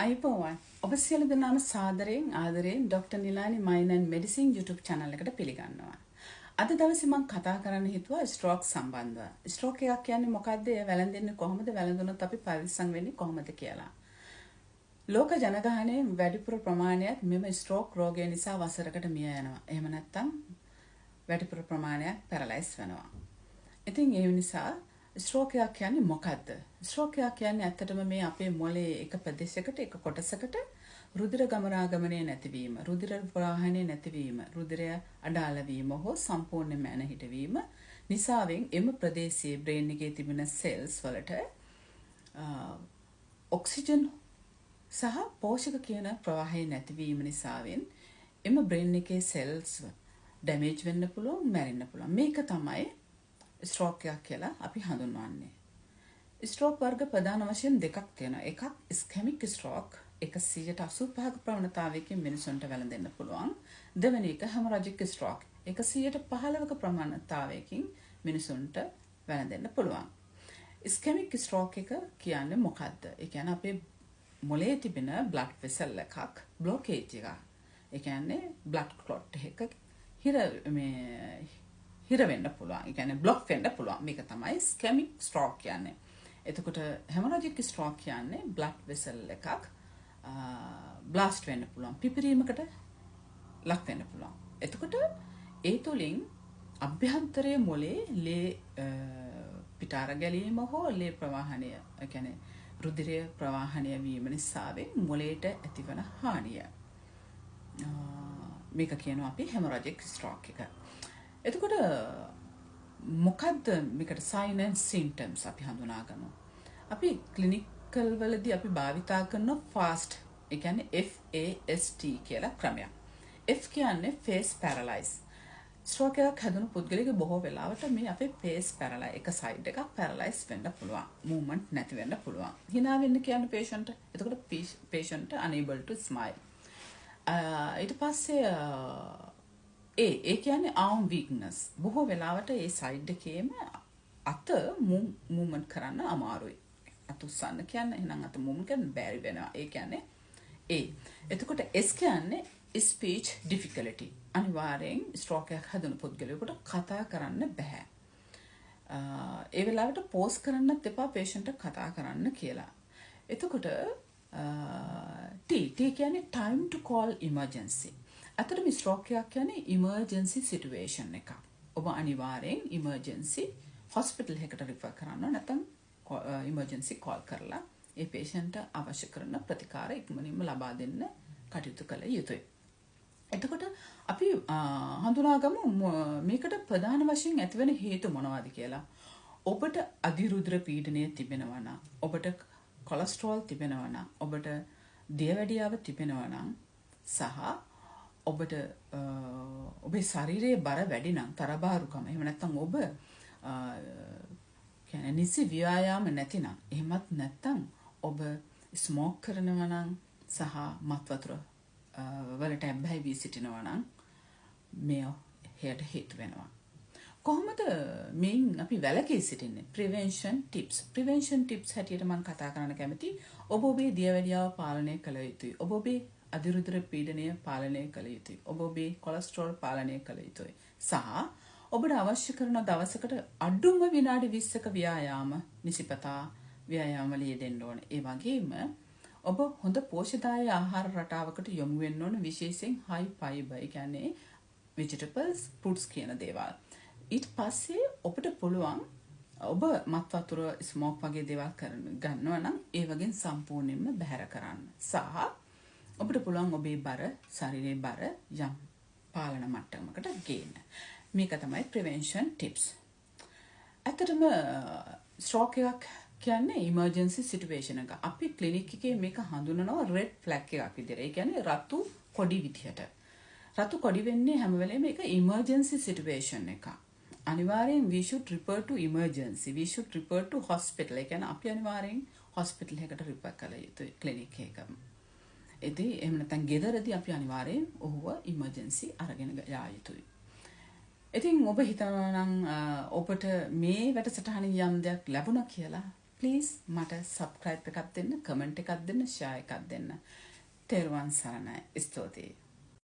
අයිබෝවන් ඔබ සියලු දෙනාම සාදරයෙන් ආදරයෙන් doctor Nilani Mind and Medicine YouTube channel එකට පිළිගන්නවා. අද දවසේ මම කතා කරන්න හිතුවා ස්ට්‍රෝක් සම්බන්ධව. ස්ට්‍රෝක් එකක් කියන්නේ මොකද්ද? ඒ වැළඳෙන්නේ කොහොමද? වැළඳුනොත් අපි පරිස්සම් වෙන්නේ කොහොමද කියලා. ලෝක ජනගහනයේ වැඩිපුර ප්‍රමාණයක් මෙම ස්ට්‍රෝක් රෝගය නිසා වසරකට මිය යනවා. එහෙම නැත්නම් වැඩිපුර ප්‍රමාණයක් පැරලයිස් වෙනවා. ඉතින් ඒ නිසා ස්ට්‍රෝක් එකක් කියන්නේ මොකද්ද? ස්ට්‍රෝක් එකක් කියන්නේ ඇත්තටම මේ අපේ මොළයේ එක ප්‍රදේශයකට එක කොටසකට රුධිර ගමනාගමනය නැතිවීම, රුධිර ප්‍රවාහනය නැතිවීම, රුධිරය අඩාල වීම හෝ සම්පූර්ණයෙන්ම ඇන හිටවීම නිසාවෙන් එම ප්‍රදේශයේ බ්‍රේන් එකේ තිබෙන සෙල්ස් වලට ඔක්සිජන් සහ පෝෂක කියන ප්‍රවාහය නැතිවීම නිසාවෙන් එම බ්‍රේන් එකේ සෙල්ස් ඩැමේජ් වෙන්න පුළුවන්, මැරෙන්න පුළුවන්. මේක තමයි ස්ට්‍රෝක් එකක් කියලා අපි හඳුන්වන්නේ. ස්ට්‍රෝක් වර්ග ප්‍රධාන වශයෙන් දෙකක් තියෙනවා. එකක් ඉස්කෙමික් ස්ට්‍රෝක්, 185ක ප්‍රවණතාවයකින් මිනිසුන්ට වැළඳෙන්න පුළුවන්. දෙවෙනි එක හැමොරැජික් ස්ට්‍රෝක්, 115ක ප්‍රවණතාවයකින් මිනිසුන්ට වැළඳෙන්න පුළුවන්. ඉස්කෙමික් ස්ට්‍රෝක් එක කියන්නේ මොකද්ද? ඒ කියන්නේ අපේ මොළයේ තිබෙන බ්ලඩ් වෙසල් එකක් බ්ලොකේජ් එකක්. ඒ කියන්නේ බ්ලඩ් ක්ලොට් එකක හිර වෙන්න පුළුවන්. ඒ කියන්නේ බ්ලොක් වෙන්න පුළුවන්. මේක තමයි ඉස්කෙමික් ස්ට්‍රෝක් කියන්නේ. එතකොට හැමොරැජික් ස්ට්‍රෝක් කියන්නේ බ්ලඩ් වෙසල් එකක් බ්ලාස්ට් වෙන්න පුළුවන්. පිපිරීමකට ලක් වෙන්න පුළුවන්. එතකොට ඒ තුලින් අභ්‍යන්තරයේ මොළේ ලේ පිටාර ගැලීම හෝ ලේ ප්‍රවාහනය, ඒ කියන්නේ රුධිරය ප්‍රවාහනය වීම නිසාවෙන් මොළයට ඇතිවන හානිය. මේක කියනවා අපි හැමොරැජික් ස්ට්‍රෝක් එක. එතකොට මොකද්ද මේකට sign and symptoms අපි හඳුනාගමු. අපි ක්ලිනිකල් වලදී අපි භාවිතා කරන FAST, ඒ කියන්නේ FAST කියලා ක්‍රමයක්. F කියන්නේ face paralyze. ස්ට්‍රෝක් එකක් හැදුණු පුද්ගලයාගේ බොහෝ වෙලාවට මේ අපේ face paralyze, එක side එකක් paralyze වෙන්න පුළුවන්. movement නැති වෙන්න පුළුවන්. hina වෙන්න කියන්නේ patient. එතකොට patient unable to smile. ඊට පස්සේ ඒ කියන්නේ arm weakness. බොහෝ වෙලාවට ඒ side එකේම අත movement කරන්න අමාරුයි. අත උස්සන්න කියන්නේ එහෙනම් අත movement කරන්න බැරි වෙනවා. ඒ කියන්නේ එතකොට S කියන්නේ speech difficulty. අනිවාර්යෙන් ස්ට්‍රෝක් එකක් හැදුණු පුද්ගලයෙකුට කතා කරන්න බෑ. ඒ වෙලාවට පෝස් කරන්නත් එපා patient කතා කරන්න කියලා. එතකොට T කියන්නේ time to call emergency. අතරම ස්ට්‍රෝක් එකක් කියන්නේ emergency situation එකක්. ඔබ අනිවාර්යෙන් emergency hospital එකකට refer කරන්න නැත්නම් emergency call කරලා ඒ patient අවශ්‍ය කරන ප්‍රතිකාර ඉක්මනින්ම ලබා දෙන්න කටයුතු කළ යුතුයි. එතකොට අපි හඳුනාගමු මේකට ප්‍රධාන වශයෙන් ඇතිවන හේතු මොනවද කියලා. ඔබට අධිරුධිර පීඩනය තිබෙනවා නම්, ඔබට කොලෙස්ටරෝල් තිබෙනවා නම්, ඔබට දියවැඩියාව තිබෙනවා නම් සහ ඔබට ඔබේ ශරීරයේ බර වැඩි නම්, තරබාරුකම, එහෙම නැත්නම් ඔබ කියන්නේ නිසි ව්‍යායාම නැතිනම්, එහෙමත් නැත්නම් ඔබ ස්මෝක් කරනවා නම් සහ මත් වතුර වලට ඇබ්බැහි වී සිටිනවා නම් මේ හේට හේතු වෙනවා. කොහොමද මේන් අපි වැළකී සිටින්නේ? prevention tips හැටියට මම කතා කරන්න කැමති. ඔබ ඔබේ දියවැඩියාව පාලනය කළ යුතුයි. ඔබ ඔබේ අධිරුධිර පීඩනය පාලනය කළ යුතුයි. ඔබ ඔබේ කොලෙස්ටරෝල් පාලනය කළ යුතුයි. සහ ඔබට අවශ්‍ය කරන දවසකට අඩුම විනාඩි 20ක ව්‍යායාම නිසිපතා ව්‍යායාම යෙදෙන්න ඕන. ඒ වගේම ඔබ හොඳ පෝෂ්‍යදායී ආහාර රටාවකට යොමු වෙන්න ඕන, විශේෂයෙන් high fiber, ඒ කියන්නේ vegetables, fruits කියන දේවල්. ඊට පස්සේ ඔබට පුළුවන් ඔබ මත් වතුර, ස්මෝක් වගේ දේවල් ගන්නවා නම් ඒ වගේ සම්පූර්ණයෙන්ම බැහැර කරන්න. සහ ඔබට පුළුවන් ඔබේ බර, ශරීරයේ බර යම් පාලන මට්ටමකට ගේන්න. මේක තමයි prevention tips. ඇත්තටම ස්ට්‍රෝක් එකක් කියන්නේ emergency situation එක. අපි ක්ලිනික් එකේ මේක හඳුනනවා red flag එකක් විදිහට. ඒ කියන්නේ රතු කොඩි විදිහට. රතු කොඩි වෙන්නේ හැම වෙලේම ඒක emergency situation එකක්. අනිවාර්යෙන් we should refer to emergency. We should refer to hospital. ඒ කියන්නේ අපි අනිවාර්යෙන් hospital එකකට refer කළ යුතුයි ක්ලිනික් එකකම. ඉතින් එහෙම නැත්නම් ගෙදරදී අපි අනිවාර්යෙන් ඔහුව emergency අරගෙන යා යුතුයි. ඉතින් ඔබ හිතනවා නම් ඔබට මේ වැඩසටහනින් යම් දෙයක් ලැබුණා කියලා ප්ලීස් මට සබ්ස්ක්‍රයිබ් එකක් දෙන්න, කමෙන්ට් එකක් දෙන්න, ෂෙයා එකක් දෙන්න. තෙරුවන් සරණයි. ස්තුතියි.